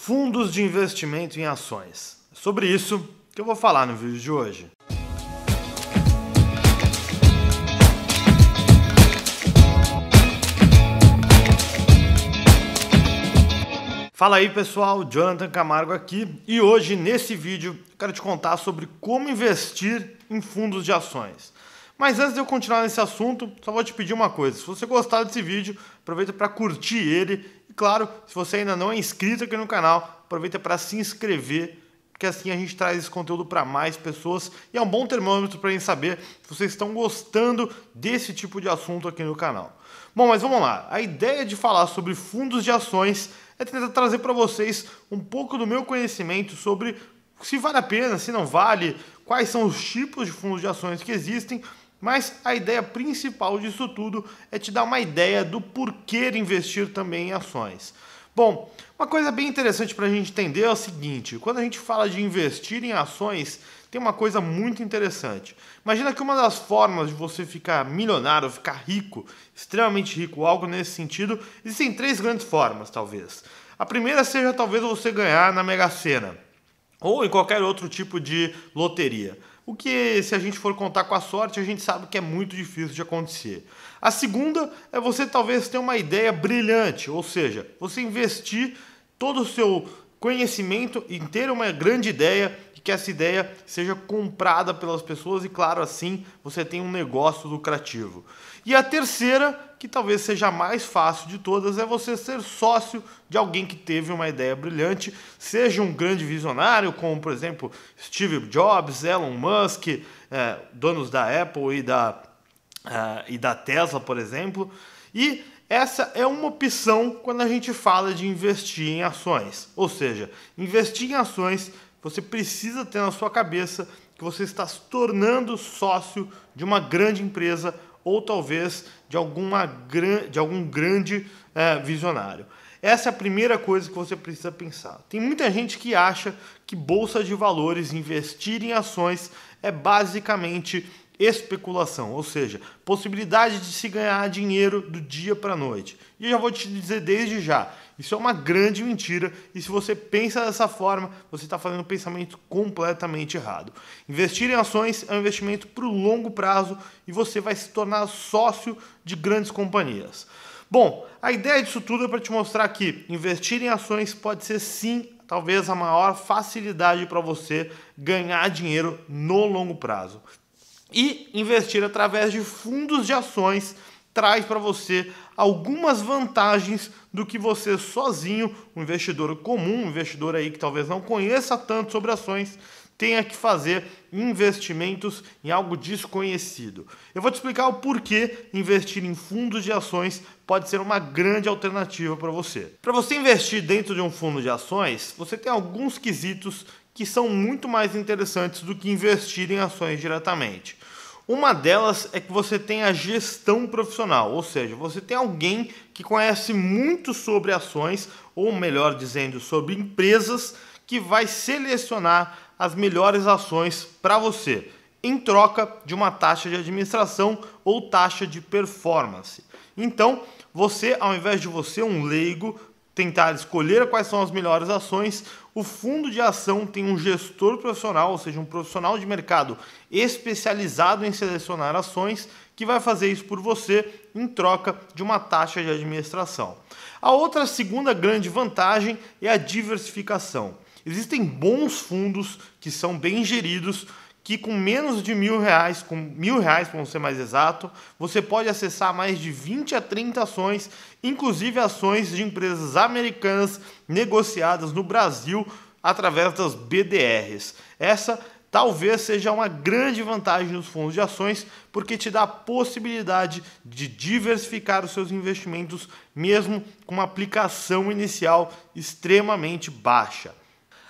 Fundos de investimento em ações. É sobre isso que eu vou falar no vídeo de hoje. Fala aí pessoal, Jonathan Camargo aqui e hoje nesse vídeo eu quero te contar sobre como investir em fundos de ações. Mas antes de eu continuar nesse assunto, só vou te pedir uma coisa: se você gostar desse vídeo, aproveita para curtir ele e claro, se você ainda não é inscrito aqui no canal, aproveita para se inscrever, porque assim a gente traz esse conteúdo para mais pessoas e é um bom termômetro para a gente saber se vocês estão gostando desse tipo de assunto aqui no canal. Bom, mas vamos lá, a ideia de falar sobre fundos de ações é tentar trazer para vocês um pouco do meu conhecimento sobre se vale a pena, se não vale, quais são os tipos de fundos de ações que existem, mas a ideia principal disso tudo é te dar uma ideia do porquê de investir também em ações. Bom, uma coisa bem interessante para a gente entender é o seguinte: quando a gente fala de investir em ações, tem uma coisa muito interessante. Imagina que uma das formas de você ficar milionário, ficar rico, extremamente rico, algo nesse sentido, existem três grandes formas, talvez. A primeira seja talvez você ganhar na Mega Sena, ou em qualquer outro tipo de loteria. O que, se a gente for contar com a sorte, a gente sabe que é muito difícil de acontecer. A segunda é você talvez ter uma ideia brilhante, ou seja, você investir todo o seu conhecimento em ter uma grande ideia e que essa ideia seja comprada pelas pessoas e, claro, assim você tem um negócio lucrativo. E a terceira, que talvez seja a mais fácil de todas, é você ser sócio de alguém que teve uma ideia brilhante, seja um grande visionário, como, por exemplo, Steve Jobs, Elon Musk, donos da Apple e da Tesla, por exemplo. E essa é uma opção quando a gente fala de investir em ações. Ou seja, investir em ações, você precisa ter na sua cabeça que você está se tornando sócio de uma grande empresa ou talvez de algum grande visionário. Essa é a primeira coisa que você precisa pensar. Tem muita gente que acha que bolsa de valores, investir em ações, é basicamente especulação, ou seja, possibilidade de se ganhar dinheiro do dia para a noite. E eu já vou te dizer desde já, isso é uma grande mentira e se você pensa dessa forma, você está fazendo um pensamento completamente errado. Investir em ações é um investimento para o longo prazo e você vai se tornar sócio de grandes companhias. Bom, a ideia disso tudo é para te mostrar que investir em ações pode ser sim, talvez a maior facilidade para você ganhar dinheiro no longo prazo. E investir através de fundos de ações traz para você algumas vantagens do que você sozinho, um investidor comum, um investidor aí que talvez não conheça tanto sobre ações, tenha que fazer investimentos em algo desconhecido. Eu vou te explicar o porquê investir em fundos de ações pode ser uma grande alternativa para você. Para você investir dentro de um fundo de ações, você tem alguns quesitos que são muito mais interessantes do que investir em ações diretamente. Uma delas é que você tem a gestão profissional, ou seja, você tem alguém que conhece muito sobre ações, ou melhor dizendo, sobre empresas, que vai selecionar as melhores ações para você, em troca de uma taxa de administração ou taxa de performance. Então, você, ao invés de você, um leigo, tentar escolher quais são as melhores ações, o fundo de ação tem um gestor profissional, ou seja, um profissional de mercado especializado em selecionar ações, que vai fazer isso por você em troca de uma taxa de administração. A outra segunda grande vantagem é a diversificação. Existem bons fundos que são bem geridos, que com menos de R$1.000, com R$1.000 para ser mais exato, você pode acessar mais de 20 a 30 ações, inclusive ações de empresas americanas negociadas no Brasil através das BDRs. Essa talvez seja uma grande vantagem dos fundos de ações, porque te dá a possibilidade de diversificar os seus investimentos, mesmo com uma aplicação inicial extremamente baixa.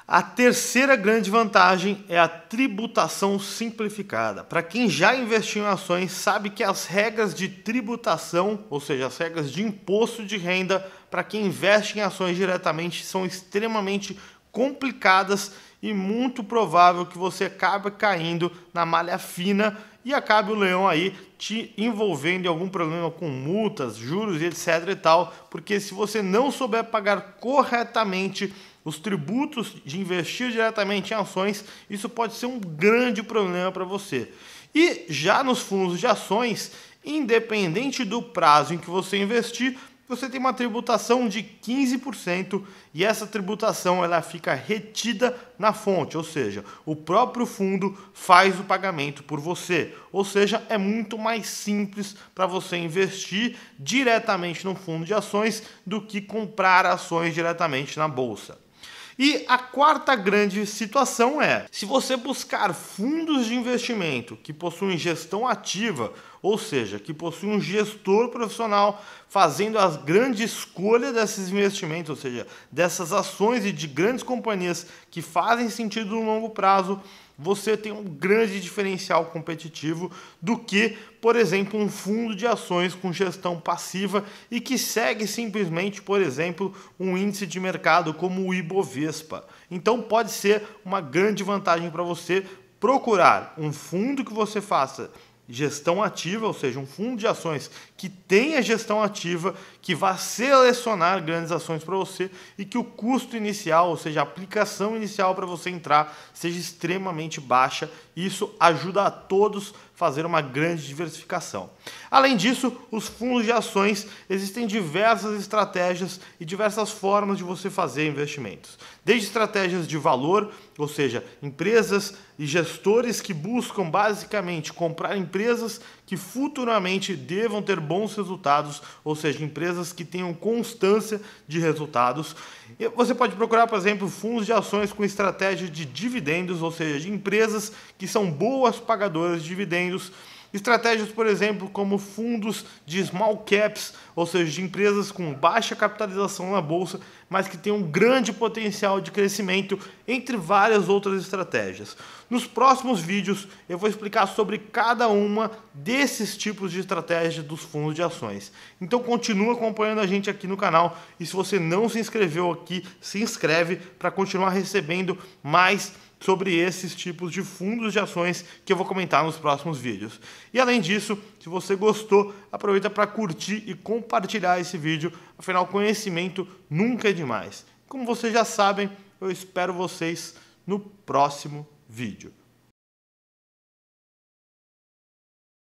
A terceira grande vantagem é a tributação simplificada. Para quem já investiu em ações, sabe que as regras de tributação, ou seja, as regras de imposto de renda, para quem investe em ações diretamente, são extremamente complicadas e muito provável que você acabe caindo na malha fina e acabe o leão aí te envolvendo em algum problema com multas, juros e etc e tal, porque se você não souber pagar corretamente os tributos de investir diretamente em ações, isso pode ser um grande problema para você. E já nos fundos de ações, independente do prazo em que você investir, você tem uma tributação de 15% e essa tributação ela fica retida na fonte, ou seja, o próprio fundo faz o pagamento por você. Ou seja, é muito mais simples para você investir diretamente no fundo de ações do que comprar ações diretamente na bolsa. E a quarta grande situação é, se você buscar fundos de investimento que possuem gestão ativa, ou seja, que possuem um gestor profissional fazendo as grandes escolhas desses investimentos, ou seja, dessas ações e de grandes companhias que fazem sentido no longo prazo, você tem um grande diferencial competitivo do que, por exemplo, um fundo de ações com gestão passiva e que segue simplesmente, por exemplo, um índice de mercado como o Ibovespa. Então pode ser uma grande vantagem para você procurar um fundo que você faça gestão ativa, ou seja, um fundo de ações que tenha gestão ativa, que vá selecionar grandes ações para você e que o custo inicial, ou seja, a aplicação inicial para você entrar, seja extremamente baixa. Isso ajuda a todos a fazer uma grande diversificação. Além disso, os fundos de ações, existem diversas estratégias e diversas formas de você fazer investimentos. Desde estratégias de valor, ou seja, empresas e gestores que buscam basicamente comprar empresas que futuramente devam ter bons resultados, ou seja, empresas que tenham constância de resultados. E você pode procurar, por exemplo, fundos de ações com estratégia de dividendos, ou seja, de empresas que são boas pagadoras de dividendos. Estratégias, por exemplo, como fundos de small caps, ou seja, de empresas com baixa capitalização na bolsa, mas que têm um grande potencial de crescimento, entre várias outras estratégias. Nos próximos vídeos eu vou explicar sobre cada uma desses tipos de estratégia dos fundos de ações. Então continua acompanhando a gente aqui no canal e se você não se inscreveu aqui, se inscreve para continuar recebendo mais sobre esses tipos de fundos de ações que eu vou comentar nos próximos vídeos. E além disso, se você gostou, aproveita para curtir e compartilhar esse vídeo, afinal conhecimento nunca é demais. Como vocês já sabem, eu espero vocês no próximo vídeo.